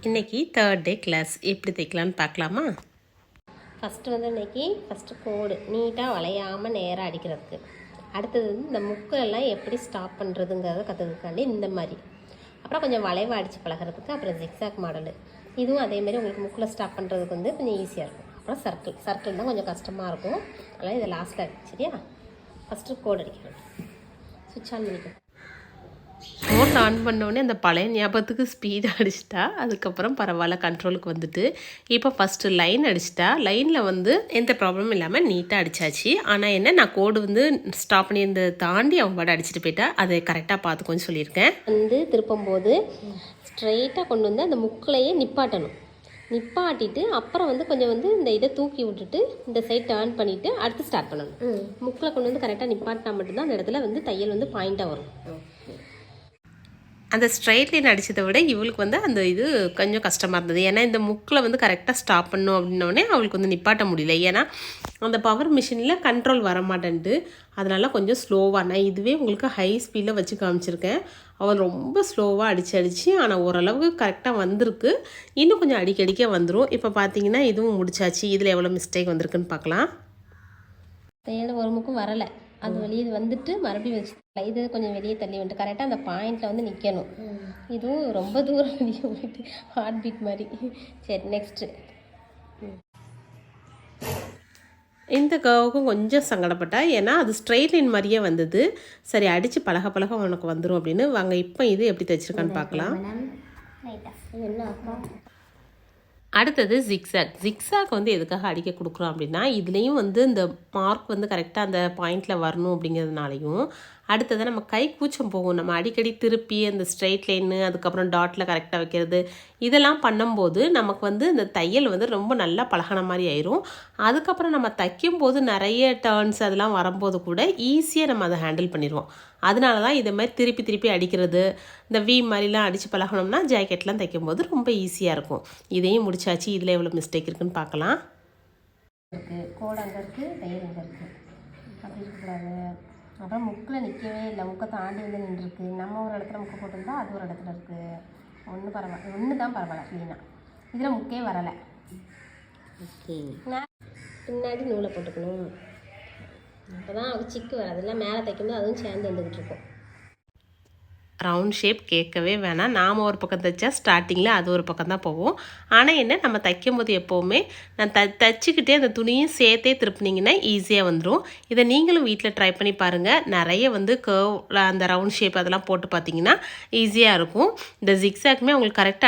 இன்றைக்கி third day class எப்படி தைக்கலான்னு பார்க்கலாமா? ஃபஸ்ட்டு வந்து இன்றைக்கி கோடு நீட்டாக வளையாமல் நேராக அடிக்கிறதுக்கு. அடுத்தது வந்து இந்த முக்கெல்லாம் எப்படி ஸ்டாப் பண்ணுறதுங்கிறத கற்றுக்கிறதுக்காண்டி இந்த மாதிரி. அப்புறம் கொஞ்சம் வளைவாக அடித்து பழகிறதுக்கு. அப்புறம் ஜிக்ஸாக் மாடலு, இதுவும் அதேமாதிரி உங்களுக்கு முக்கில் ஸ்டாப் பண்ணுறதுக்கு வந்து கொஞ்சம் ஈஸியாக இருக்கும். அப்புறம் சர்க்கிள் தான் கொஞ்சம் கஷ்டமாக இருக்கும். அதனால் இதை லாஸ்ட்டில் சரியா? ஃபஸ்ட்டு கோடு அடிக்கணும். சுவிட்ச் ஆன் பண்ணிக்கணும். ஃபோன் ஆன் பண்ணோடனே அந்த பழைய ஞாபகத்துக்கு ஸ்பீடாக அடிச்சிட்டா, அதுக்கப்புறம் பரவாயில்ல கண்ட்ரோலுக்கு வந்துட்டு. இப்போ ஃபஸ்ட்டு லைன் அடிச்சிட்டா, லைனில் வந்து எந்த ப்ராப்ளமும் இல்லாமல் நீட்டாக அடித்தாச்சு. ஆனால் என்ன, நான் கோடு வந்து ஸ்டாப் பண்ணியிருந்ததை தாண்டி அவன் பாட அடிச்சுட்டு போயிட்டா. அதை கரெக்டாக பார்த்துக்கோன்னு சொல்லியிருக்கேன். வந்து திருப்பும்போது ஸ்ட்ரெயிட்டாக கொண்டு வந்து அந்த முக்கிலையே நிப்பாட்டணும். நிப்பாட்டிட்டு அப்புறம் வந்து கொஞ்சம் வந்து இந்த இதை தூக்கி விட்டுட்டு இந்த சைட் டர்ன் பண்ணிவிட்டு அடுத்து ஸ்டார்ட் பண்ணணும். முக்கில் கொண்டு வந்து கரெக்டாக நிப்பாட்டினா மட்டும்தான் அந்த இடத்துல வந்து தையல் வந்து பாயிண்ட்டாக வரும். அந்த ஸ்ட்ரைட் லைன் அடித்ததை விட இவளுக்கு வந்து அந்த இது கொஞ்சம் கஷ்டமாக இருந்தது. ஏன்னா இந்த முக்கில் வந்து கரெக்டாக ஸ்டாப் பண்ணும் அப்படின்னோடனே அவளுக்கு வந்து நிப்பாட்ட முடியல. ஏன்னா அந்த பவர் மிஷினில் கண்ட்ரோல் வர மாட்டேன்ட்டு, அதனால் கொஞ்சம் ஸ்லோவாக. நான் இதுவே உங்களுக்கு ஹை ஸ்பீடில் வச்சு காமிச்சிருக்கேன். அவள் ரொம்ப ஸ்லோவாக அடித்து ஆனால் ஓரளவுக்கு கரெக்டாக வந்திருக்கு. இன்னும் கொஞ்சம் அடிக்கடிக்க வந்துடும். இப்போ பார்த்தீங்கன்னா இதுவும் முடிச்சாச்சு. இதில் எவ்வளோ மிஸ்டேக் வந்திருக்குன்னு பார்க்கலாம். தையல் ஒரு முக்கும் வரலை, அது வெளியே வந்துட்டு மறுபடியும் வச்சு இது கொஞ்சம் வெளியே தள்ளி வந்துட்டு கரெக்டாக அந்த பாயிண்டில் வந்து நிற்கணும். இதுவும் ரொம்ப தூரம் வெளியே போயிட்டு ஹார்ட் பீட் மாதிரி. சரி, நெக்ஸ்ட்டு இந்த கவுக்கும் கொஞ்சம் சங்கடப்பட்டா. ஏன்னா அது ஸ்ட்ரெயிட் லைன் மாதிரியே வந்தது. சரி, அடித்து பழக பழக உனக்கு வந்துடும் அப்படின்னு. வாங்க இப்போ இது எப்படி தைச்சிருக்கான்னு பார்க்கலாம். அடுத்தது ஜிக்ஸாக் வந்து எதுக்காக அடிக்க கொடுக்குறோம் அப்படின்னா, இதுலேயும் வந்து இந்த மார்க் வந்து கரெக்டாக அந்த பாயிண்டில் வரணும் அப்படிங்கிறதுனாலையும், அடுத்தது நம்ம கை கூச்சம் போகும். நம்ம அடிக்கடி திருப்பி அந்த ஸ்ட்ரெயிட் லைனு அதுக்கப்புறம் டாட்டில் கரெக்டாக வைக்கிறது இதெல்லாம் பண்ணும்போது நமக்கு வந்து இந்த தையல் வந்து ரொம்ப நல்லா பழகின மாதிரி ஆயிரும். அதுக்கப்புறம் நம்ம தைக்கும்போது நிறைய டர்ன்ஸ் அதெல்லாம் வரும்போது கூட ஈஸியாக நம்ம அதை ஹேண்டில் பண்ணிடுவோம். அதனால தான் இதை மாதிரி திருப்பி திருப்பி அடிக்கிறது, இந்த வி மாதிரிலாம் அடித்து பழகணும்னா ஜாக்கெட்லாம் தைக்கும்போது ரொம்ப ஈஸியாக இருக்கும். இதையும் முடிச்சாச்சு. இதில் எவ்வளோ மிஸ்டேக் இருக்குதுன்னு பார்க்கலாம். கோடு அங்கே இருக்குது, தையல் அங்கே இருக்குது, அப்படி இருக்கக்கூடாது. அப்புறம் முக்கில் நிற்கவே இல்லை, முக்கை தாண்டி வந்து நின்றுருக்கு. நம்ம ஒரு இடத்துல முக்கை போட்டிருந்தா அது ஒரு இடத்துல இருக்குது. ஒன்று பரவாயில்ல, ஒன்று தான் பரவாயில்ல க்ளீனாக. இதில் முக்கே வரலை. பின்னாடி நூலை போட்டுக்கணும். அப்போ தான் அது சிக்கு வராது. இல்லை மேலே தைக்கும்போது அதுவும் சேர்ந்து வந்துக்கிட்டு இருக்கும். ரவுண்ட் ஷேப் கேட்கவே வேணாம். நாம் ஒரு பக்கம் தைச்சா ஸ்டார்டிங்கில் அது ஒரு பக்கம் தான் போகும். ஆனால் என்ன, நம்ம தைக்கும்போது எப்போவுமே நான் தைச்சிக்கிட்டே அந்த துணியும் சேர்த்தே திருப்பினீங்கன்னா ஈஸியாக வந்துடும். இதை நீங்களும் வீட்டில் ட்ரை பண்ணி பாருங்கள். நிறைய வந்து கர்வ் அந்த ரவுண்ட் ஷேப் அதெல்லாம் போட்டு பார்த்தீங்கன்னா ஈஸியாக இருக்கும். இந்த ஜிக்ஸாக்குமே உங்களுக்கு கரெக்டாக